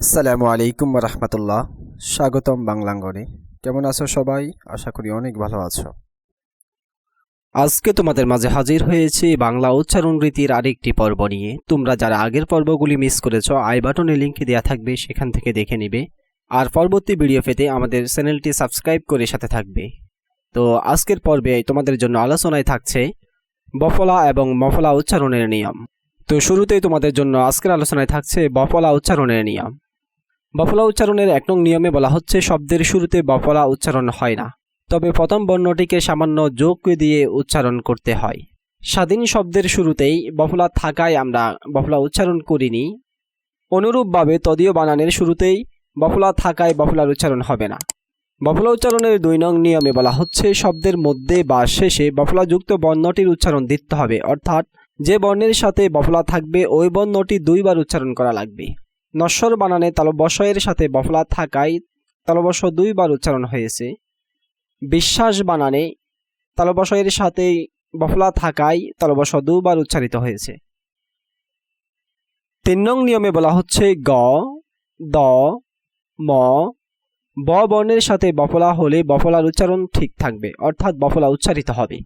আসসালামু আলাইকুম রহমতুল্লাহ। স্বাগতম বাংলাঙ্গনে। কেমন আছো সবাই? আশা করি অনেক ভালো আছো। আজকে তোমাদের মাঝে হাজির হয়েছি বাংলা উচ্চারণ রীতির আরেকটি পর্ব নিয়ে। তোমরা যারা আগের পর্বগুলি মিস করেছো, আই বাটনে লিংক দেওয়া থাকবে, সেখান থেকে দেখে নিবে। আর পরবর্তী ভিডিও পেতে আমাদের চ্যানেলটি সাবস্ক্রাইব করে সাথে থাকবে। তো আজকের পর্বে তোমাদের জন্য আলোচনায় থাকছে বফলা এবং মফলা উচ্চারণের নিয়ম। তো শুরুতেই তোমাদের জন্য আজকের আলোচনায় থাকছে বফলা উচ্চারণের নিয়ম। বফলা উচ্চারণের ১ নং নিয়মে বলা হচ্ছে শব্দের শুরুতে বফলা উচ্চারণ হয় না, তবে প্রথম বর্ণটিকে সামান্য যোগ দিয়ে উচ্চারণ করতে হয়। স্বাধীন শব্দের শুরুতেই বফলা থাকায় আমরা বফলা উচ্চারণ করিনি। অনুরূপভাবে তদীয় বানানের শুরুতেই বফলা থাকায় বফলার উচ্চারণ হবে না। বফলা উচ্চারণের ২ নং নিয়মে বলা হচ্ছে শব্দের মধ্যে বা শেষে বফলাযুক্ত বর্ণটির উচ্চারণ দিতে হবে, অর্থাৎ যে বর্ণের সাথে বফলা থাকবে ওই বর্ণটি ২ বার উচ্চারণ করা লাগবে। নশ্বর বানানে তালব্যয়ের সাথে বফলা থাকায় তালব্য ২ বার উচ্চারণ হয়েছে। বিশ্বাস বানানে তালব্যয়ের সাথে বফলা থাকায় তালব্য ২ বার উচ্চারিত হয়েছে। ৩ নং নিয়মে বলা হচ্ছে গ, দ, ম, ব বর্ণের সাথে বফলা হলে বফলার উচ্চারণ ঠিক থাকবে, অর্থাৎ বফলা উচ্চারিত হবে।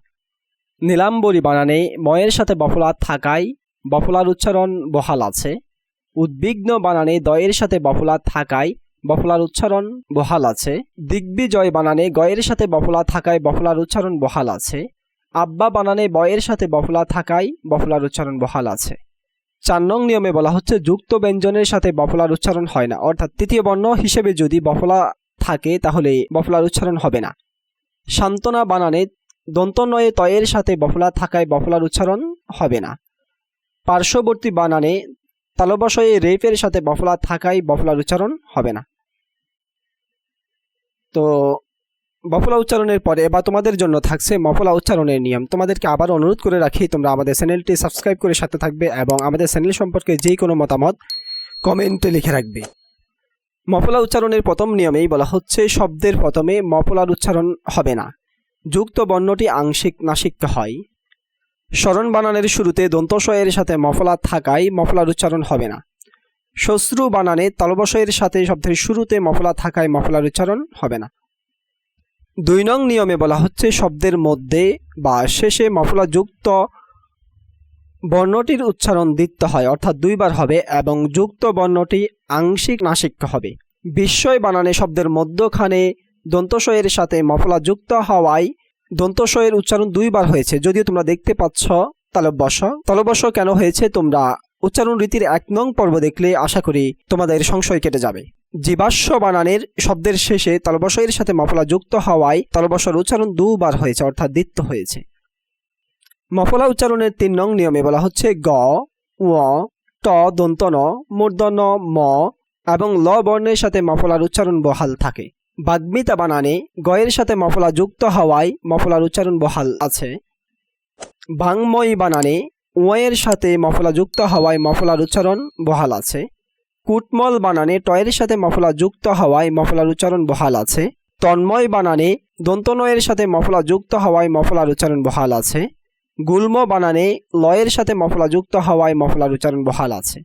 নীলাম্বরী বানানে ময়ের সাথে বফলা থাকায় বফলার উচ্চারণ বহাল আছে। উদ্বিগ্ন বানানে দয়ের সাথে বফলা থাকায় বফলার উচ্চারণ বহাল আছে। দিগ্বিজয় বানানে গয়ের সাথে বফলা থাকায় বফলার উচ্চারণ বহাল আছে। আব্বা বানানে বয়ের সাথে বফলা থাকায় বফলার উচ্চারণ বহাল আছে। ৪ নং নিয়মে বলা হচ্ছে যুক্ত ব্যঞ্জনের সাথে বফলার উচ্চারণ হয় না, অর্থাৎ তৃতীয় বর্ণ হিসেবে যদি বফলা থাকে তাহলে বফলার উচ্চারণ হবে না। সান্ত্বনা বানানে দন্তনয়ে তয়ের সাথে বফলা থাকায় বফলার উচ্চারণ হবে না। পার্শ্ববর্তী বানানে তালব্যয়ে রেফের সাথে বফলা থাকায় বফলার উচ্চারণ হবে না। তো বফলা উচ্চারণের পরে এবার তোমাদের জন্য থাকছে মফলা উচ্চারণের নিয়ম। তোমাদেরকে আবার অনুরোধ করে রাখি তোমরা আমাদের চ্যানেলটি সাবস্ক্রাইব করে সাথে থাকবে এবং আমাদের চ্যানেল সম্পর্কে যে কোনো মতামত কমেন্টে লিখে রাখবে। মফলা উচ্চারণের প্রথম নিয়মেই বলা হচ্ছে শব্দের প্রথমে মফলার উচ্চারণ হবে না, যুক্ত বর্ণটি আংশিক নাসিক হয়। স্মরণ বানানের শুরুতে দন্তস্বয়ের সাথে মফলা থাকায় মফলার উচ্চারণ হবে না। শ্বশ্রু বানানে তালব্যয়ের সাথে শব্দের শুরুতে মফলা থাকায় মফলার উচ্চারণ হবে না। ২ নং নিয়মে বলা হচ্ছে শব্দের মধ্যে বা শেষে মফলাযুক্ত বর্ণটির উচ্চারণ দিতে হয়, অর্থাৎ ২ বার হবে এবং যুক্ত বর্ণটি আংশিক নাসিক হবে। বিস্ময় বানানে শব্দের মধ্যখানে দন্তস্বয়ের সাথে মফলা যুক্ত হওয়ায় দন্তস্বয়ের উচ্চারণ ২ বার হয়েছে, যদিও তোমরা দেখতে পাচ্ছ তালব্য কেন হয়েছে তোমরা উচ্চারণ রীতির ১ নং পর্ব দেখলে আশা করি তোমাদের সংশয় কেটে যাবে। জীবাশ্ম বানানের শব্দের শেষে তালব্যয়ের সাথে মফলা যুক্ত হওয়ায় তালব্যর উচ্চারণ ২ বার হয়েছে, অর্থাৎ দ্বিত্ব হয়েছে। মফলা উচ্চারণের ৩ নং নিয়মে বলা হচ্ছে গ, ও, ট দন্ত ন, মূর্ধন্য ম এবং ল বর্ণের সাথে মফলার উচ্চারণ বহাল থাকে। বাগ্মিতা বানানে গয়ের সাথে মফলা যুক্ত হওয়ায় মফলার উচ্চারণ বহাল আছে। বাংময়ী বানানে ওয়ের সাথে মফলা যুক্ত হওয়ায় মফলার উচ্চারণ বহাল আছে। কুটমল বানানে টয়ের সাথে মফলা যুক্ত হওয়ায় মফলার উচ্চারণ বহাল আছে। তন্ময় বানানে দন্তনয়ের সাথে মফলা যুক্ত হওয়ায় মফলার উচ্চারণ বহাল আছে। গুল্ম বানানে লয়ের সাথে মফলা যুক্ত হওয়ায় মফলার উচ্চারণ বহাল আছে।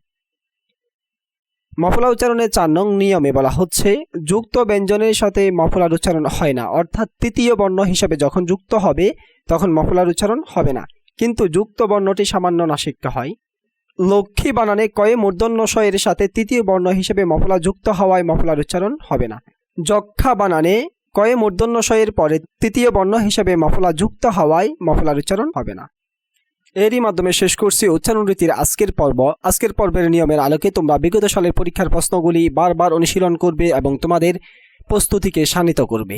মফলা উচ্চারণের ৪ নং নিয়মে বলা হচ্ছে যুক্ত ব্যঞ্জনের সাথে মফলার উচ্চারণ হয় না, অর্থাৎ তৃতীয় বর্ণ হিসাবে যখন যুক্ত হবে তখন মফলার উচ্চারণ হবে না, কিন্তু যুক্ত বর্ণটি সামান্য নাসিক হয়। লক্ষ্মী বানানে কয়ে মূর্ধন্য শ-এর সাথে তৃতীয় বর্ণ হিসেবে মফলা যুক্ত হওয়ায় মফলার উচ্চারণ হবে না। যক্ষা বানানে কয়ে মূর্ধন্য শ-এর পরে তৃতীয় বর্ণ হিসেবে মফলা যুক্ত হওয়ায় মফলার উচ্চারণ হবে না। এরই মাধ্যমে শেষ করছি উচ্চারণ রীতির আজকের পর্ব। আজকের পর্বের নিয়মের আলোকে তোমরা বিগত সালের পরীক্ষার প্রশ্নগুলি বারবার অনুশীলন করবে এবং তোমাদের প্রস্তুতিকে শানিত করবে।